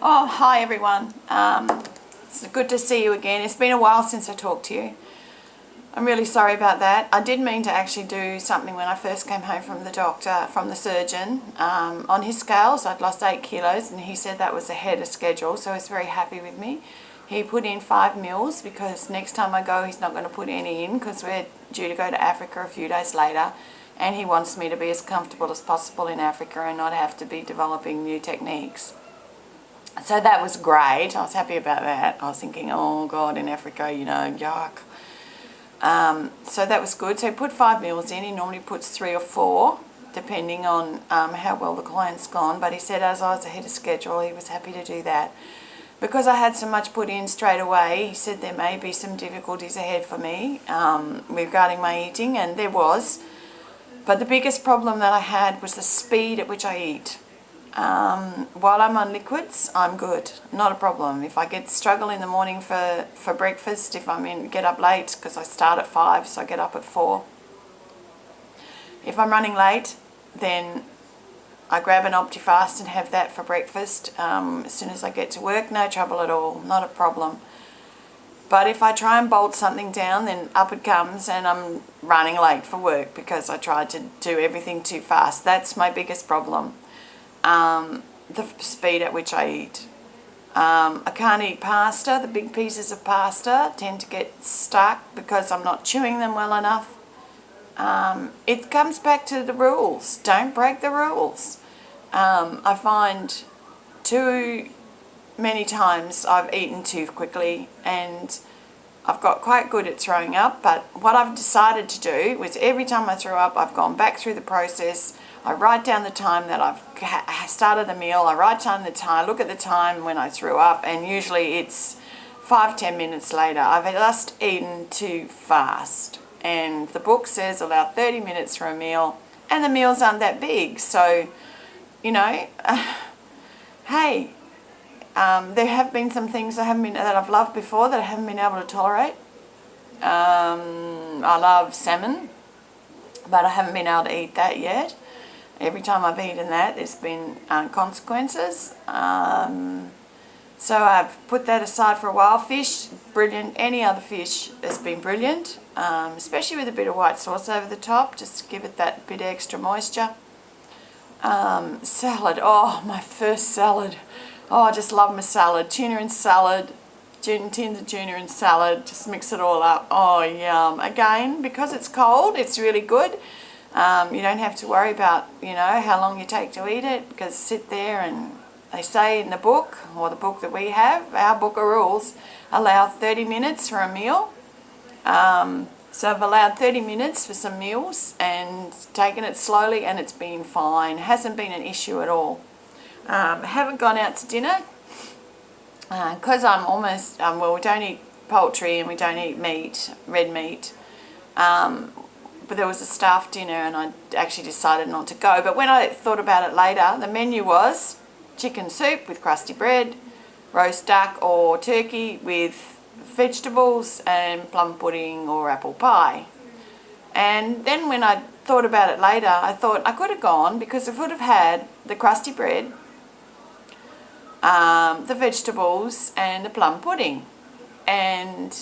Oh, hi everyone. It's good to see you again. It's been a while since I talked to you. I'm really sorry about that. I did mean to actually do something when I first came home from the doctor, from the surgeon. On his scales, I'd lost 8 kilos and he said that was ahead of schedule, so he's very happy with me. He put in 5 mils because next time I go he's not going to put any in because we're due to go to Africa a few days later, and he wants me to be as comfortable as possible in Africa and not have to be developing new techniques. So that was great. I was happy about that. I was thinking, oh God, in Africa, yuck. So that was good. So he put 5 mils in. He normally puts 3 or 4, depending on how well the client's gone. But he said as I was ahead of schedule, he was happy to do that. Because I had so much put in straight away, he said there may be some difficulties ahead for me regarding my eating, and there was. But the biggest problem that I had was the speed at which I eat. While I'm on liquids, I'm good, not a problem. If I struggle in the morning for breakfast, if get up late, because I start at 5, so I get up at 4. If I'm running late, then I grab an Optifast and have that for breakfast. As soon as I get to work, no trouble at all, not a problem. But if I try and bolt something down, then up it comes and I'm running late for work because I tried to do everything too fast. That's my biggest problem. The speed at which I eat. I can't eat pasta. The big pieces of pasta tend to get stuck because I'm not chewing them well enough. It comes back to the rules. Don't break the rules. I find too many times I've eaten too quickly and I've got quite good at throwing up, but what I've decided to do was every time I throw up, I've gone back through the process. I write down the time that I've started the meal. I write down the time, look at the time when I threw up, and usually it's 5-10 minutes later. I've just eaten too fast. And the book says allow 30 minutes for a meal, and the meals aren't that big. So, hey, there have been some things that I've loved before that I haven't been able to tolerate. I love salmon, but I haven't been able to eat that yet. Every time I've eaten that, there's been consequences. So I've put that aside for a while. Fish, brilliant. Any other fish has been brilliant, especially with a bit of white sauce over the top, just to give it that bit extra moisture. Salad, oh, my first salad. Oh, I just love my salad. Tuna and salad, tins of tuna and salad, just mix it all up. Oh, yum. Again, because it's cold, it's really good. You don't have to worry about, how long you take to eat it, because sit there and they say in the book, or the book that we have, our book of rules, allow 30 minutes for a meal. So I've allowed 30 minutes for some meals and taken it slowly, and it's been fine. It hasn't been an issue at all. I haven't gone out to dinner because I'm almost, we don't eat poultry and we don't eat meat, red meat. But there was a staff dinner and I actually decided not to go. But when I thought about it later, the menu was chicken soup with crusty bread, roast duck or turkey with vegetables, and plum pudding or apple pie. And then when I thought about it later, I thought I could have gone because I could have had the crusty bread, the vegetables and the plum pudding. And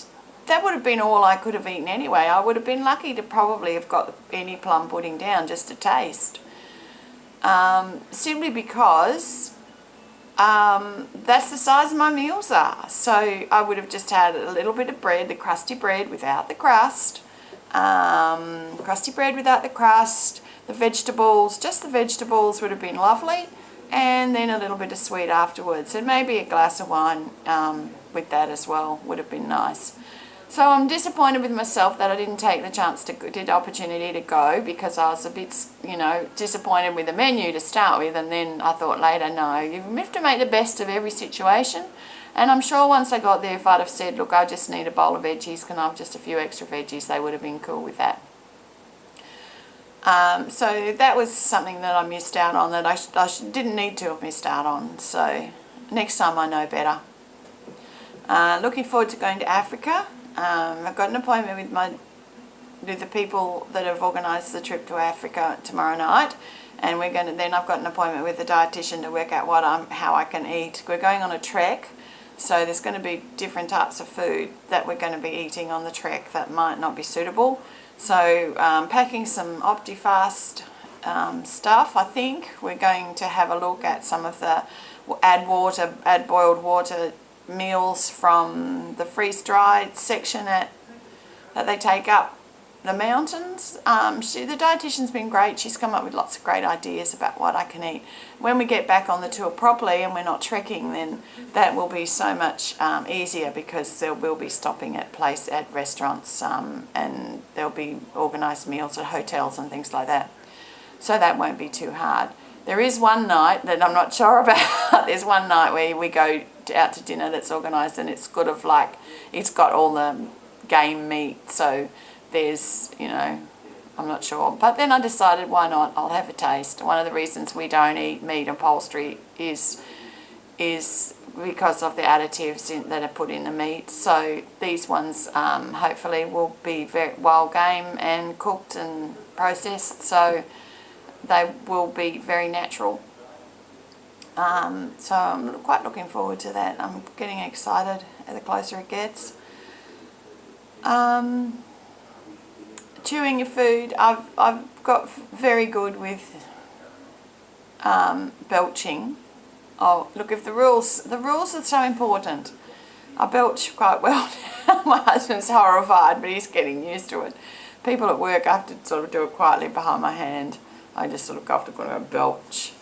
that would have been all I could have eaten anyway. I would have been lucky to probably have got any plum pudding down just to taste. Simply because that's the size my meals are. So I would have just had a little bit of bread, the crusty bread without the crust, crusty bread without the crust, the vegetables, just the vegetables would have been lovely, and then a little bit of sweet afterwards, and maybe a glass of wine with that as well would have been nice. So I'm disappointed with myself that I didn't take the opportunity to go, because I was a bit, disappointed with the menu to start with, and then I thought later, no, you have to make the best of every situation. And I'm sure once I got there, if I'd have said, look, I just need a bowl of veggies, can I have just a few extra veggies, they would have been cool with that. So that was something that I missed out on, that I didn't need to have missed out on. So next time I know better. Looking forward to going to Africa. I've got an appointment with the people that have organised the trip to Africa tomorrow night, and then I've got an appointment with the dietitian to work out how I can eat. We're going on a trek, so there's going to be different types of food that we're going to be eating on the trek that might not be suitable. So packing some OptiFast stuff. I think we're going to have a look at some of the add boiled water meals from the freeze-dried section that they take up the mountains. The dietitian's been great. She's come up with lots of great ideas about what I can eat. When we get back on the tour properly and we're not trekking, then that will be so much easier, because we'll be stopping at restaurants, and there'll be organised meals at hotels and things like that. So that won't be too hard. There is one night that I'm not sure about. There's one night where we go out to dinner that's organised, and it's it's got all the game meat, so there's, I'm not sure. But then I decided, why not? I'll have a taste. One of the reasons we don't eat meat and poultry is because of the additives that are put in the meat. So these ones hopefully will be very wild game and cooked and processed, so they will be very natural. So I'm quite looking forward to that. I'm getting excited the closer it gets. Chewing your food, I've got very good with belching. Oh, look, if the rules are so important. I belch quite well now. My husband's horrified, but he's getting used to it. People at work, I have to sort of do it quietly behind my hand. I just sort of go off to go belch.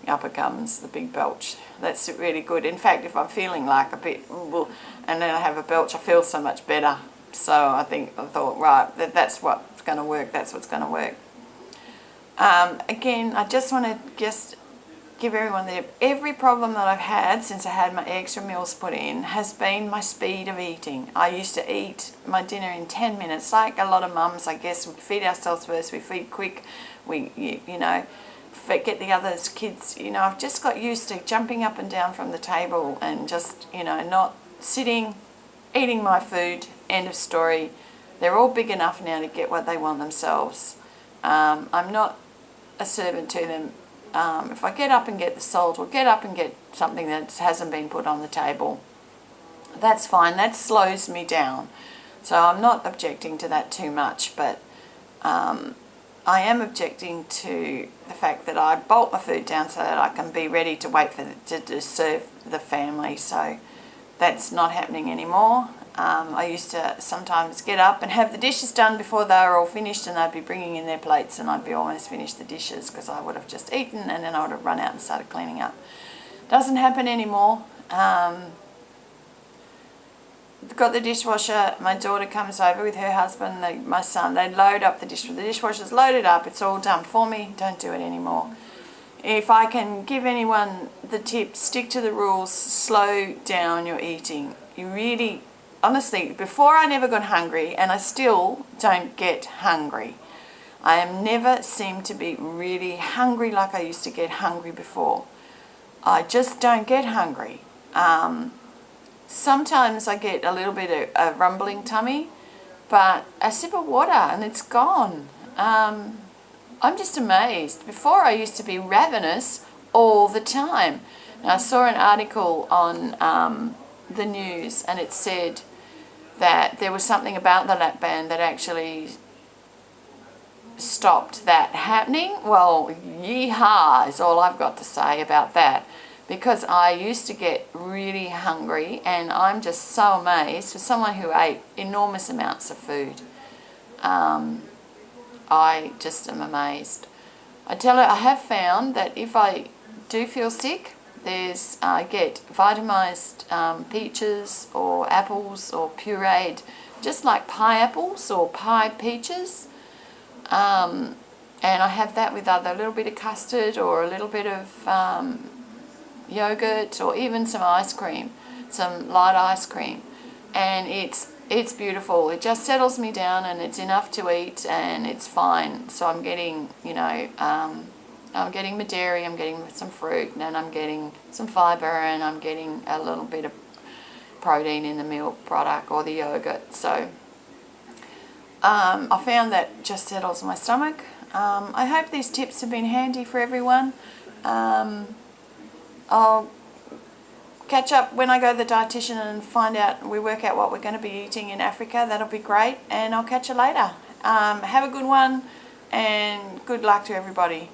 Up it comes, the big belch. That's really good. In fact, if I'm feeling like a bit, and then I have a belch, I feel so much better. So I thought, right, that's what's going to work. That's what's going to work. Again, I just want to give everyone that every problem that I've had since I had my extra meals put in has been my speed of eating. I used to eat my dinner in 10 minutes, like a lot of mums, I guess. We feed ourselves first, we feed quick, get the others, kids. I've just got used to jumping up and down from the table and just, not sitting, eating my food, end of story. They're all big enough now to get what they want themselves. I'm not a servant to them. If I get up and get the salt, or get up and get something that hasn't been put on the table, that's fine. That slows me down. So I'm not objecting to that too much, but I am objecting to the fact that I bolt my food down so that I can be ready to wait to serve the family. So that's not happening anymore. I used to sometimes get up and have the dishes done before they were all finished, and they'd be bringing in their plates and I'd be almost finished the dishes because I would have just eaten, and then I would have run out and started cleaning up. Doesn't happen anymore. Got the dishwasher. My daughter comes over with her husband, my son. They load up the dishwasher. The dishwasher's loaded up. It's all done for me. Don't do it anymore. If I can give anyone the tip, stick to the rules. Slow down your eating. You really, honestly, before I never got hungry, and I still don't get hungry. I am never seem to be really hungry like I used to get hungry before. I just don't get hungry. Sometimes I get a little bit of a rumbling tummy, but a sip of water and it's gone. I'm just amazed. Before I used to be ravenous all the time. Now, I saw an article on the news, and it said that there was something about the lap band that actually stopped that happening. Well, yeehaw is all I've got to say about that. Because I used to get really hungry, and I'm just so amazed for someone who ate enormous amounts of food. I just am amazed. I have found that if I do feel sick, I get vitamized peaches or apples or pureed, just like pie apples or pie peaches. And I have that with a little bit of custard or a little bit of yogurt, or even some ice cream, some light ice cream, and it's beautiful. It just settles me down, and it's enough to eat, and it's fine. So I'm getting, I'm getting my dairy, I'm getting some fruit, and I'm getting some fibre, and I'm getting a little bit of protein in the milk product or the yogurt. So I found that just settles my stomach. I hope these tips have been handy for everyone. I'll catch up when I go to the dietitian and we work out what we're going to be eating in Africa. That'll be great, and I'll catch you later. Have a good one, and good luck to everybody.